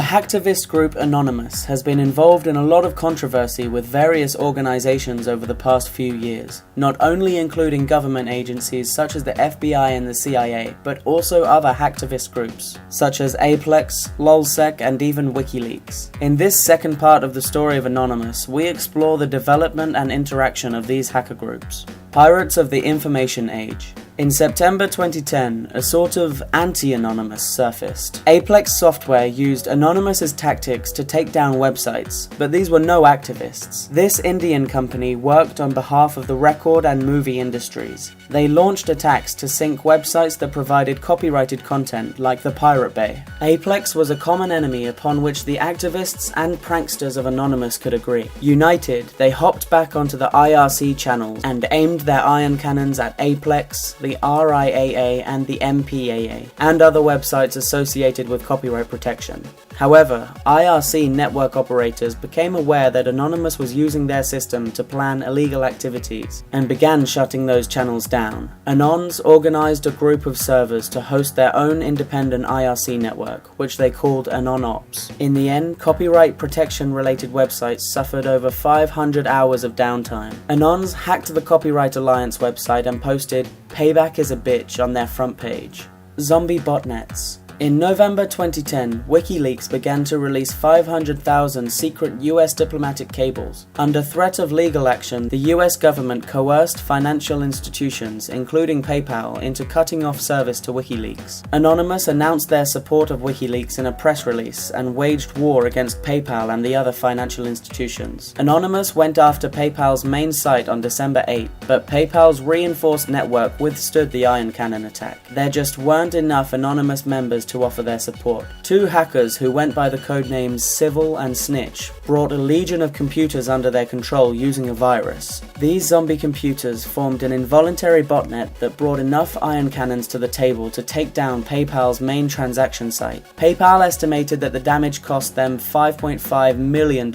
hacktivist group Anonymous has been involved in a lot of controversy with various organizations over the past few years, not only including government agencies such as the FBI and the CIA, but also other hacktivist groups, such as Aplex, Lulzsec, and even WikiLeaks. In this second part of the story of Anonymous, we explore the development and interaction of these hacker groups. Pirates of the Information Age. In September 2010, a sort of anti-Anonymous surfaced. Aplex Software used Anonymous's tactics to take down websites, but these were no activists. This Indian company worked on behalf of the record and movie industries. They launched attacks to sink websites that provided copyrighted content, like the Pirate Bay. Aplex was a common enemy upon which the activists and pranksters of Anonymous could agree. United, they hopped back onto the IRC channels and aimed their iron cannons at Aplex, the RIAA and the MPAA, and other websites associated with copyright protection. However, IRC network operators became aware that Anonymous was using their system to plan illegal activities and began shutting those channels down. Anons organized a group of servers to host their own independent IRC network, which they called AnonOps. In the end, copyright protection related websites suffered over 500 hours of downtime. Anons hacked the Copyright Alliance website and posted "Payback is a bitch" on their front page. Zombie botnets. In November 2010, WikiLeaks began to release 500,000 secret US diplomatic cables. Under threat of legal action, the US government coerced financial institutions, including PayPal, into cutting off service to WikiLeaks. Anonymous announced their support of WikiLeaks in a press release and waged war against PayPal and the other financial institutions. Anonymous went after PayPal's main site on December 8, but PayPal's reinforced network withstood the Iron Cannon attack. There just weren't enough Anonymous members to offer their support. Two hackers who went by the codenames Civil and Snitch brought a legion of computers under their control using a virus. These zombie computers formed an involuntary botnet that brought enough iron cannons to the table to take down PayPal's main transaction site. PayPal estimated that the damage cost them $5.5 million.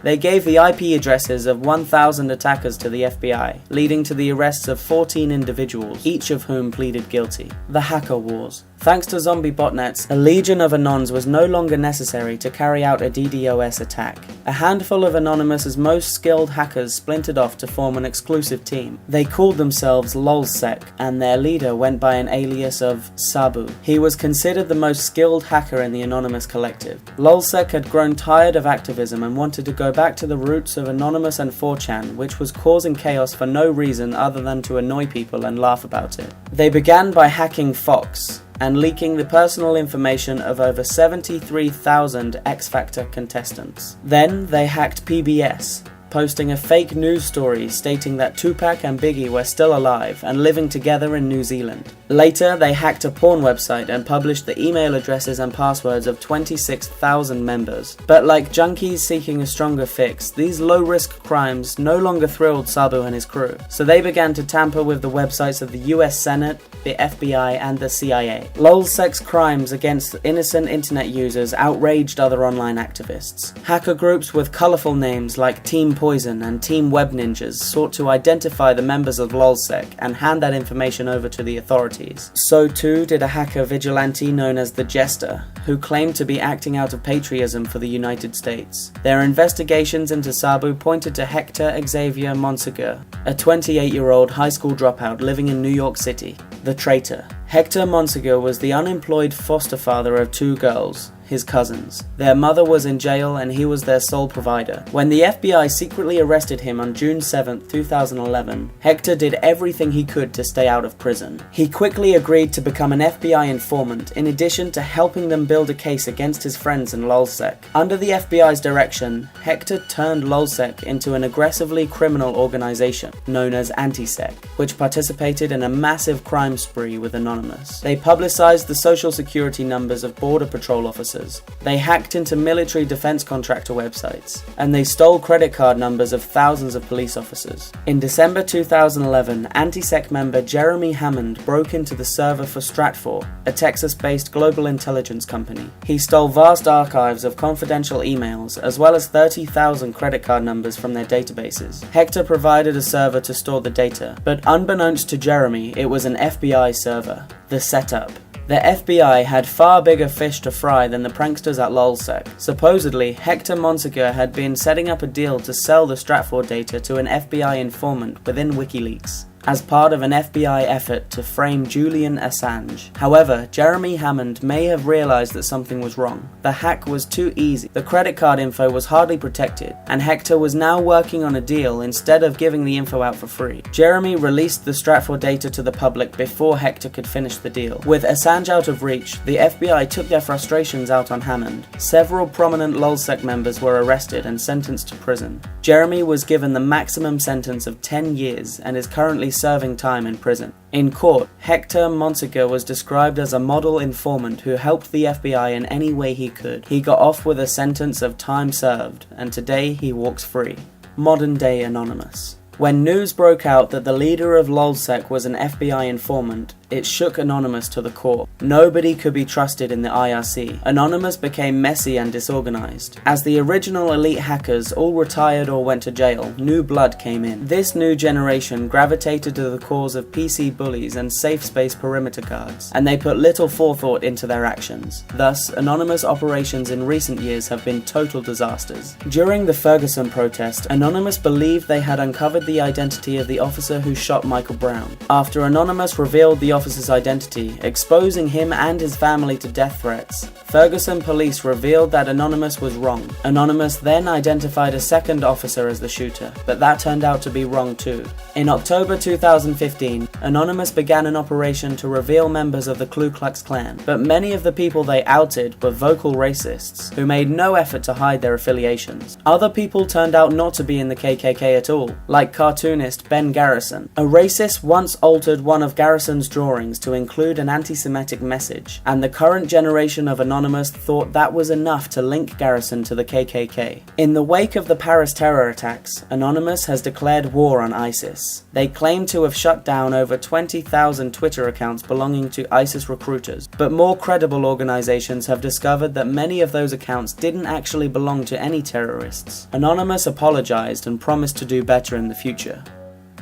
They gave the IP addresses of 1,000 attackers to the FBI, leading to the arrests of 14 individuals, each of whom pleaded guilty. The Hacker Wars. Thanks to zombie botnets, a legion of Anons was no longer necessary to carry out a DDoS attack. A handful of Anonymous's most skilled hackers splintered off to form an exclusive team. They called themselves Lulzsec, and their leader went by an alias of Sabu. He was considered the most skilled hacker in the Anonymous collective. Lulzsec had grown tired of activism and wanted to go back to the roots of Anonymous and 4chan, which was causing chaos for no reason other than to annoy people and laugh about it. They began by hacking Fox and leaking the personal information of over 73,000 X Factor contestants. Then they hacked PBS, posting a fake news story stating that Tupac and Biggie were still alive and living together in New Zealand. Later, they hacked a porn website and published the email addresses and passwords of 26,000 members. But like junkies seeking a stronger fix, these low-risk crimes no longer thrilled Sabu and his crew, so they began to tamper with the websites of the US Senate, the FBI, and the CIA. Lulzsec's crimes against innocent internet users outraged other online activists. Hacker groups with colourful names like Team Poison and Team Web Ninjas sought to identify the members of Lulzsec and hand that information over to the authorities. So too did a hacker vigilante known as the Jester, who claimed to be acting out of patriotism for the United States. Their investigations into Sabu pointed to Hector Xavier Monsegur, a 28-year-old high school dropout living in New York City. The traitor. Hector Monsegur was the unemployed foster father of two girls, his cousins. Their mother was in jail and he was their sole provider. When the FBI secretly arrested him on June 7, 2011, Hector did everything he could to stay out of prison. He quickly agreed to become an FBI informant, in addition to helping them build a case against his friends in Lulzsec. Under the FBI's direction, Hector turned Lulzsec into an aggressively criminal organization known as Antisec, which participated in a massive crime spree with Anonymous. They publicized the social security numbers of Border Patrol officers. They hacked into military defense contractor websites, and they stole credit card numbers of thousands of police officers. In December 2011, Antisec member Jeremy Hammond broke into the server for Stratfor, a Texas-based global intelligence company. He stole vast archives of confidential emails, as well as 30,000 credit card numbers from their databases. Hector provided a server to store the data, but unbeknownst to Jeremy, it was an FBI server. The setup. The FBI had far bigger fish to fry than the pranksters at Lulzsec. Supposedly, Hector Monsegur had been setting up a deal to sell the Stratfor data to an FBI informant within WikiLeaks, as part of an FBI effort to frame Julian Assange. However, Jeremy Hammond may have realized that something was wrong. The hack was too easy, the credit card info was hardly protected, and Hector was now working on a deal instead of giving the info out for free. Jeremy released the Stratfor data to the public before Hector could finish the deal. With Assange out of reach, the FBI took their frustrations out on Hammond. Several prominent Lulzsec members were arrested and sentenced to prison. Jeremy was given the maximum sentence of 10 years and is currently serving time in prison. In court, Hector Monsegur was described as a model informant who helped the FBI in any way he could. He got off with a sentence of time served, and today he walks free. Modern day Anonymous. When news broke out that the leader of Lulzsec was an FBI informant, it shook Anonymous to the core. Nobody could be trusted in the IRC. Anonymous became messy and disorganized. As the original elite hackers all retired or went to jail, new blood came in. This new generation gravitated to the cause of PC bullies and safe space perimeter guards, and they put little forethought into their actions. Thus, Anonymous operations in recent years have been total disasters. During the Ferguson protest, Anonymous believed they had uncovered the identity of the officer who shot Michael Brown. After Anonymous revealed the officer's identity, exposing him and his family to death threats, Ferguson police revealed that Anonymous was wrong. Anonymous then identified a second officer as the shooter, but that turned out to be wrong too. In October 2015, Anonymous began an operation to reveal members of the Ku Klux Klan, but many of the people they outed were vocal racists, who made no effort to hide their affiliations. Other people turned out not to be in the KKK at all, like cartoonist Ben Garrison. A racist once altered one of Garrison's drawings to include an anti-Semitic message, and the current generation of Anonymous thought that was enough to link Garrison to the KKK. In the wake of the Paris terror attacks, Anonymous has declared war on ISIS. They claim to have shut down over 20,000 Twitter accounts belonging to ISIS recruiters, but more credible organizations have discovered that many of those accounts didn't actually belong to any terrorists. Anonymous apologized and promised to do better in the future.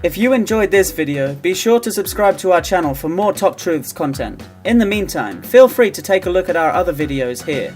If you enjoyed this video, be sure to subscribe to our channel for more Top Truths content. In the meantime, feel free to take a look at our other videos here.